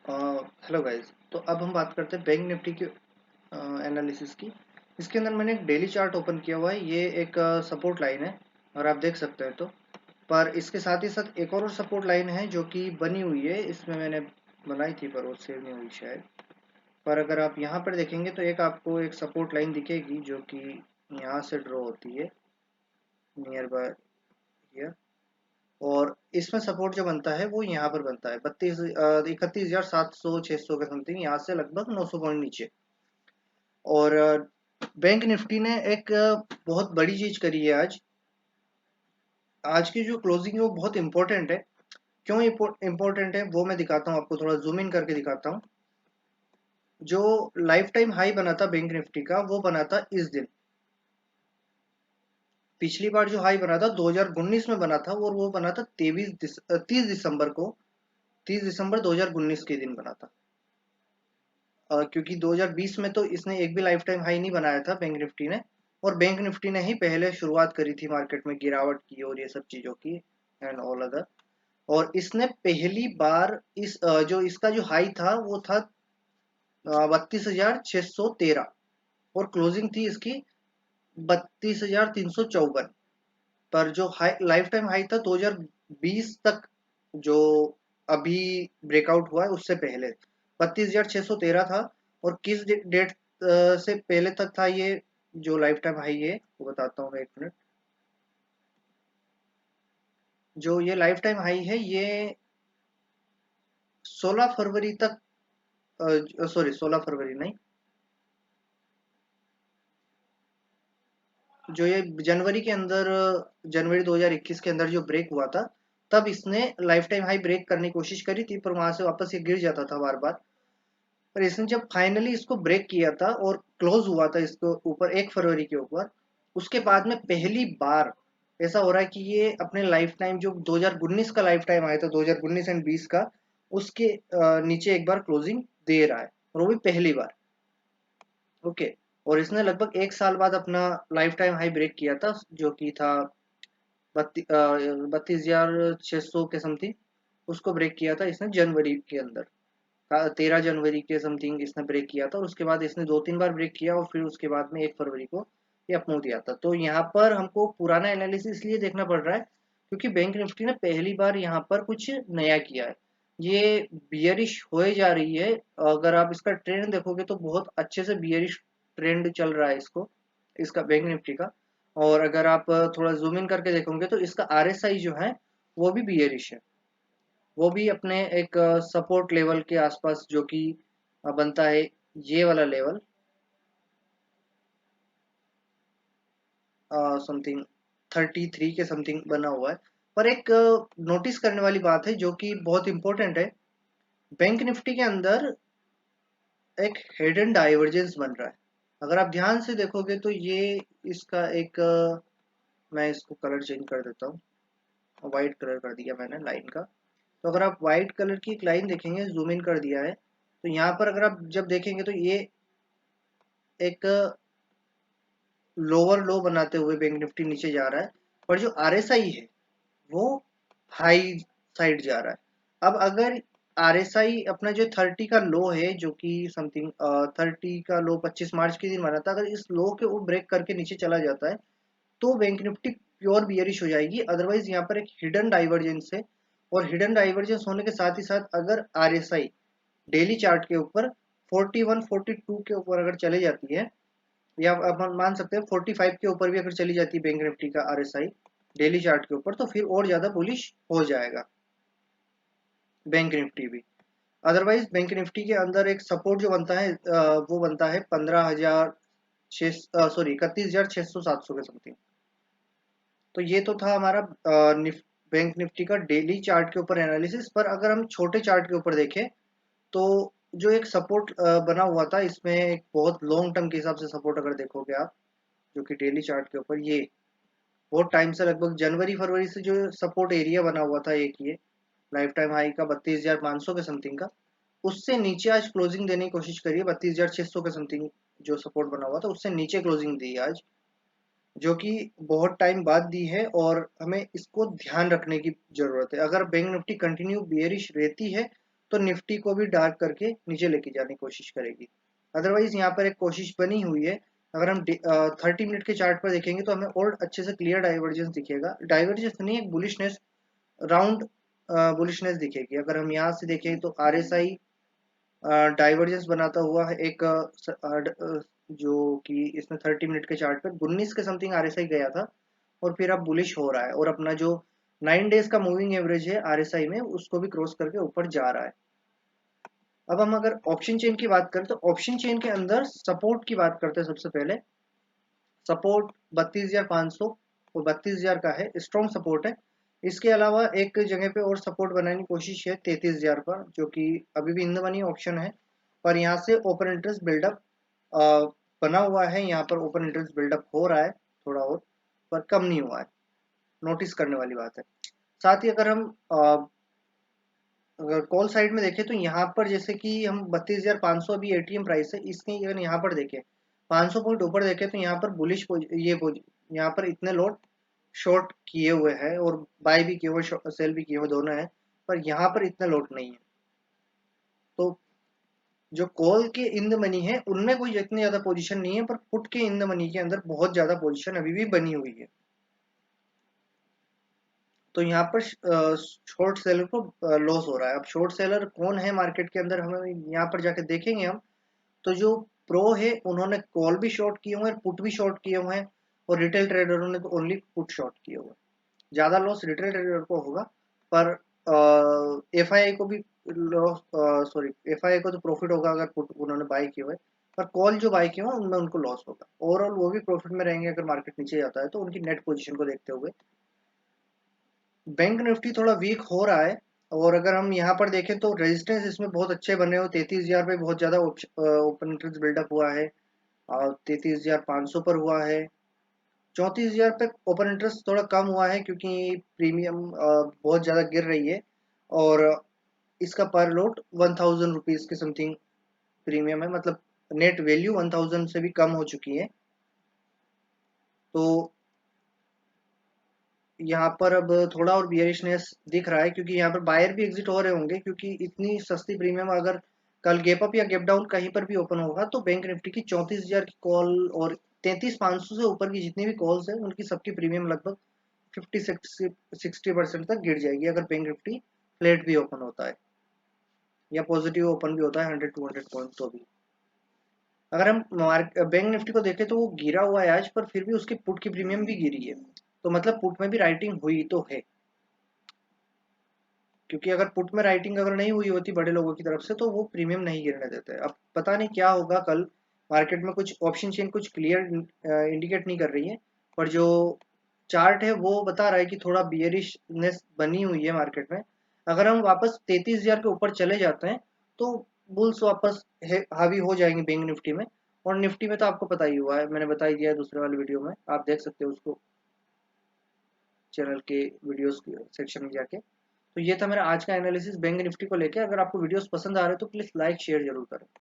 Hello guys. तो अब हम बात करते हैं बैंक निफ्टी के एनालिसिस की। इसके अंदर मैंने एक डेली चार्ट ओपन किया हुआ है। ये एक सपोर्ट लाइन है और आप देख सकते हैं। तो पर इसके साथ ही साथ एक और सपोर्ट लाइन है जो कि बनी हुई है। इसमें मैंने बनाई थी पर वो सेव नहीं हुई शायद। पर अगर आप यहाँ पर देखेंगे तो एक आपको एक सपोर्ट लाइन दिखेगी जो कि यहाँ से ड्रॉ होती है नियर बाय हियर। और इसमें सपोर्ट जो बनता है वो यहाँ पर बनता है 31,700 600 के समथिंग, यहाँ से लगभग 900 पॉइंट नीचे। और बैंक निफ्टी ने एक बहुत बड़ी चीज करी है आज। आज की जो क्लोजिंग है वो बहुत इंपॉर्टेंट है। क्यों इंपॉर्टेंट है वो मैं दिखाता हूँ आपको, थोड़ा जूम इन करके दिखाता हूँ। जो लाइफ टाइम हाई बना था बैंक निफ्टी का वो बना था इस दिन। पिछली बार जो हाई बना था 2019 में बना था और वो बना था 30 दिसंबर को। 30 दिसंबर 2019 के दिन बना था। क्योंकि 2020 में तो इसने एक भी लाइफ टाइम हाई नहीं बनाया था बैंक निफ्टी ने। और बैंक निफ्टी ने ही पहले शुरुआत करी थी मार्केट में गिरावट की और ये सब चीजों की एंड ऑल अदर। और इसने पहली बार जो इसका जो हाई था वो था 32,613। और क्लोजिंग थी इसकी 32,354। पर जो हाई लाइफ टाइम हाई था 2020 तक, जो अभी ब्रेकआउट हुआ है उससे पहले 32,613 था। और किस डेट से पहले तक था ये जो लाइफ टाइम हाई है वो बताता हूँ मैं, एक मिनट। जो ये लाइफ टाइम हाई है ये 16 फरवरी तक, सॉरी 16 फरवरी नहीं, जो ये जनवरी के अंदर, जनवरी 2021 के अंदर जो ब्रेक हुआ था तब इसने लाइफ टाइम हाई ब्रेक करने की कोशिश करी थी, पर वहां से वापस ये गिर जाता था बार बार। पर इसने जब फाइनली इसको ब्रेक किया था और क्लोज हुआ था इसको ऊपर 1 फरवरी के ऊपर, उसके बाद में पहली बार ऐसा हो रहा है कि ये अपने लाइफ टाइम जो 2019 का लाइफ टाइम आया था 2019 एंड 20 का, उसके नीचे एक बार क्लोजिंग दे रहा है और वो भी पहली बार। ओके। और इसने लगभग एक साल बाद अपना लाइफ टाइम हाई ब्रेक किया था जो कि था 32,600 के समथिंग। उसको ब्रेक किया था इसने जनवरी के अंदर, 13 जनवरी के समथिंग इसने ब्रेक किया था। और उसके बाद इसने दो तीन बार ब्रेक किया और फिर उसके बाद में 1 फरवरी को ये अपमूव दिया था। तो यहाँ पर हमको पुराना एनालिसिस इसलिए देखना पड़ रहा है क्योंकि बैंक निफ्टी ने पहली बार यहाँ पर कुछ नया किया है। ये बियरिश होए जा रही है। अगर आप इसका ट्रेंड देखोगे तो बहुत अच्छे से बियरिश ट्रेंड चल रहा है इसको, इसका बैंक निफ्टी का। और अगर आप थोड़ा जूम इन करके देखोगे तो इसका आरएसआई जो है वो भी बियरिश है। वो भी अपने एक सपोर्ट लेवल के आसपास जो कि बनता है ये वाला लेवल समथिंग 33 के समथिंग बना हुआ है। पर एक नोटिस करने वाली बात है जो कि बहुत इंपॉर्टेंट है। बैंक निफ्टी के अंदर एक हिडन डाइवर्जेंस बन रहा है। अगर आप ध्यान से देखोगे तो ये इसका एक मैं इसको कलर चेंज कर देता हूँ। वाइट कलर कर दिया मैंने लाइन का। तो अगर आप वाइट कलर की एक लाइन देखेंगे, जूम इन कर दिया है, तो यहाँ पर अगर आप जब देखेंगे तो ये एक लोअर लो बनाते हुए बैंक निफ्टी नीचे जा रहा है। पर जो आरएसआई है वो हाई साइड जा रहा है। अब अगर आरएसआई अपना जो 30 का लो है जो कि समथिंग 30 का लो 25 मार्च के दिन बना था, अगर इस लो के वो ब्रेक करके नीचे चला जाता है तो बैंक निफ्टी प्योर बियरिश हो जाएगी। अदरवाइज यहाँ पर एक हिडन डाइवर्जेंस है। और हिडन डाइवर्जेंस होने के साथ ही साथ अगर आरएसआई डेली चार्ट के ऊपर 41 42 के ऊपर अगर चले जाती है, या आप मान सकते हैं 45 के ऊपर भी अगर चली जाती है बैंक निफ्टी का आरएसआई डेली चार्ट के ऊपर, तो फिर और ज्यादा बुलिश हो जाएगा बैंक निफ्टी भी। अदरवाइज बैंक निफ्टी के अंदर एक सपोर्ट जो बनता है वो बनता है 15,600, सॉरी 31,600 700 के समथिंग। तो ये तो था हमारा बैंक निफ्टी का डेली चार्ट के ऊपर एनालिसिस। पर अगर हम छोटे चार्ट के ऊपर देखें तो जो एक सपोर्ट बना हुआ था इसमें एक बहुत लॉन्ग टर्म के हिसाब से सपोर्ट अगर देखोगे आप, जो कि डेली चार्ट के ऊपर ये बहुत टाइम से लगभग जनवरी फरवरी से जो सपोर्ट एरिया बना हुआ था एक ये लाइफ टाइम हाई का 32,500 के समथिंग का, उससे नीचे आज क्लोजिंग देने की कोशिश करिए 32,600 के समथिंग। जो सपोर्ट बना हुआ था उससे नीचे क्लोजिंग दी आज, जो कि बहुत टाइम बाद दी है। और हमें इसको ध्यान रखने की जरूरत है। अगर बैंक निफ्टी कंटिन्यू बेयरिश रहती है तो निफ्टी को भी डार्क करके नीचे लेके जाने की कोशिश करेगी। अदरवाइज यहाँ पर एक कोशिश बनी हुई है। अगर हम 30 मिनट के चार्ट पर देखेंगे तो हमें और अच्छे से क्लियर डाइवर्जेंस दिखेगा, डाइवर्जेंस नहीं, एक बुलिशनेस, राउंड बुलिशनेस दिखेगी। अगर हम यहाँ से देखें तो RSI डाइवर्जेंस बनाता हुआ है एक जो कि इसमें 30 मिनट के चार्ट पर 19 के समथिंग RSI गया था और फिर अब बुलिश हो रहा है, और अपना जो 9 डेज का मूविंग एवरेज है RSI में उसको भी क्रॉस करके ऊपर जा रहा है। अब हम अगर ऑप्शन चेन की बात करें तो ऑप्शन चेन के अंदर सपोर्ट की बात करते हैं। सबसे पहले सपोर्ट 32,500 और 32,000 का है, स्ट्रॉन्ग सपोर्ट है। इसके अलावा एक जगह पे और सपोर्ट बनाने की कोशिश है 33,000 पर, जो कि अभी भी इन द मनी ऑप्शन है, पर यहाँ से ओपन इंटरेस्ट बिल्डअप बना हुआ है। यहाँ पर ओपन इंटरेस्ट बिल्डअप हो रहा है थोड़ा और, पर कम नहीं हुआ है, नोटिस करने वाली बात है। साथ ही अगर हम अगर कॉल साइड में देखें तो यहाँ पर जैसे कि हम 32,500 अभी ATM प्राइस है, इसके अगर यहाँ पर देखें 500 पॉइंट ऊपर देखें तो यहाँ पर बुलिश यहाँ पर इतने लोड शॉर्ट किए हुए हैं और बाय भी किए हुए, सेल भी किए हुए, दोनों हैं, पर यहाँ पर इतना लोड नहीं है। तो जो कॉल के इन द मनी है उनमें कोई इतनी ज्यादा पोजीशन नहीं है, पर पुट के इन द मनी के अंदर बहुत ज्यादा पोजीशन अभी भी बनी हुई है। तो यहाँ पर शॉर्ट सेलर को लॉस हो रहा है। अब शॉर्ट सेलर कौन है मार्केट के अंदर, हमें यहाँ पर जाके देखेंगे हम, तो जो प्रो है उन्होंने कॉल भी शॉर्ट किए हुए हैं, पुट भी शॉर्ट किए हुए हैं, और रिटेल ट्रेडरों ने तो ओनली पुट शॉर्ट किए हुए हैं। ज्यादा लॉस रिटेल ट्रेडर को होगा, पर FII को भी लॉस, सॉरी, FII को तो प्रॉफिट होगा अगर पुट उन्होंने बाय किए हुए, पर कॉल जो बाय किए हुए उनमें उनको लॉस होगा। ओवरऑल वो भी प्रॉफिट में रहेंगे अगर मार्केट नीचे जाता है तो, उनकी नेट पोजीशन को देखते हुए। बैंक निफ्टी थोड़ा वीक हो रहा है, और अगर हम यहाँ पर देखें तो रेजिस्टेंस इसमें बहुत अच्छे बने हो। 33,000 पे बहुत ज्यादा ओपन इंटरेस्ट बिल्डअप हुआ है, और 33,500 पर हुआ है। 34,000 पे ओपन इंटरेस्ट थोड़ा कम हुआ है क्योंकि प्रीमियम बहुत ज़्यादा गिर रही है, और इसका पर लोट 1,000 रुपीज़ के समथिंग प्रीमियम है, मतलब नेट वैल्यू 1,000 से भी कम हो चुकी है। तो यहाँ पर अब थोड़ा और बियरिशनेस दिख रहा है, क्योंकि यहाँ पर बायर भी एग्जिट हो रहे होंगे, क्योंकि इतनी सस्ती प्रीमियम अगर कल गैप अप या गैप डाउन कहीं पर भी ओपन होगा तो बैंक निफ्टी की 34,000 की कॉल और 33,500 से ऊपर की जितनी भी कॉल्स है उनकी सबकी प्रीमियम लगभग 50-60% तक गिर जाएगी, अगर बैंक निफ्टी फ्लैट भी ओपन होता है या पॉजिटिव ओपन भी होता है 100-200 पॉइंट तो भी। अगर हम बैंक निफ्टी को देखें तो वो गिरा हुआ है आज, पर फिर भी उसकी पुट की प्रीमियम भी गिरी है, तो मतलब पुट में भी राइटिंग हुई तो है। क्योंकि अगर पुट में राइटिंग अगर नहीं हुई होती बड़े लोगों की तरफ से तो वो प्रीमियम नहीं गिरने देते। अब पता नहीं क्या होगा कल, मार्केट में कुछ ऑप्शन चेन कुछ क्लियर इंडिकेट नहीं कर रही है, पर जो चार्ट है वो बता रहा है कि थोड़ा बियरिशनेस बनी हुई है मार्केट में। अगर हम वापस 33,000 के ऊपर चले जाते हैं तो बुल्स वापस हावी हो जाएंगे बैंक निफ्टी में। और निफ्टी में तो आपको पता ही हुआ है, मैंने बता ही दिया है दूसरे वाले वीडियो में, आप देख सकते हो उसको चैनल के वीडियोस सेक्शन में जाके। तो ये था मेरा आज का एनालिसिस बैंक निफ्टी को लेके। अगर आपको वीडियोस पसंद आ रहे हो तो प्लीज़ लाइक शेयर जरूर करें।